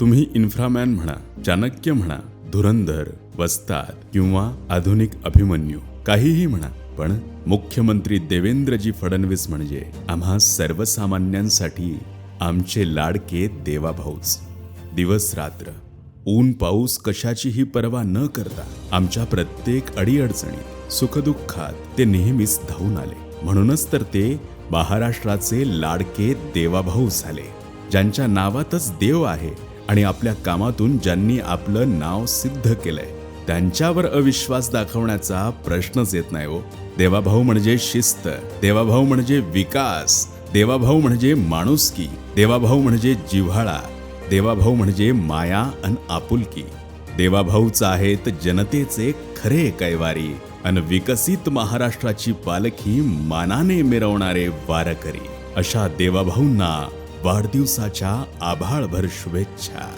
तुम्ही इन्फ्रामॅन म्हणा, चाणक्य म्हणा, धुरंधर, वस्ताद किंवा आधुनिक अभिमन्यू, काहीही म्हणा, पण मुख्यमंत्री देवेंद्रजी फडणवीस म्हणजे आम्हा सर्वसामान्यांसाठी आमचे लाडके देवाभाऊच. दिवस रात्र, ऊन पाऊस कशाचीही पर्वा न करता आमच्या प्रत्येक अडीअडचणीत सुखदुःखात ते नेहमीच धावून आले. म्हणूनच तर ते महाराष्ट्राचे लाडके देवाभाऊ झाले, ज्यांच्या नावातच देव आहे आणि आपल्या कामातून ज्यांनी आपलं नाव सिद्ध केलंय. त्यांच्यावर अविश्वास दाखवण्याचा प्रश्नच येत नाही हो. देवाभाऊ म्हणजे शिस्त, देवाभाऊ म्हणजे विकास, देवाभाऊ म्हणजे माणुसकी, देवाभाऊ म्हणजे जिव्हाळा, देवाभाऊ म्हणजे माया अन आपुलकी. देवाभाऊच आहेत जनतेचे खरे कैवारी अन विकसित महाराष्ट्राची पालखी मानाने मिरवणारे वारकरी. अशा देवाभाऊंना वाढदिवसाच्या आभाळभर शुभेच्छा.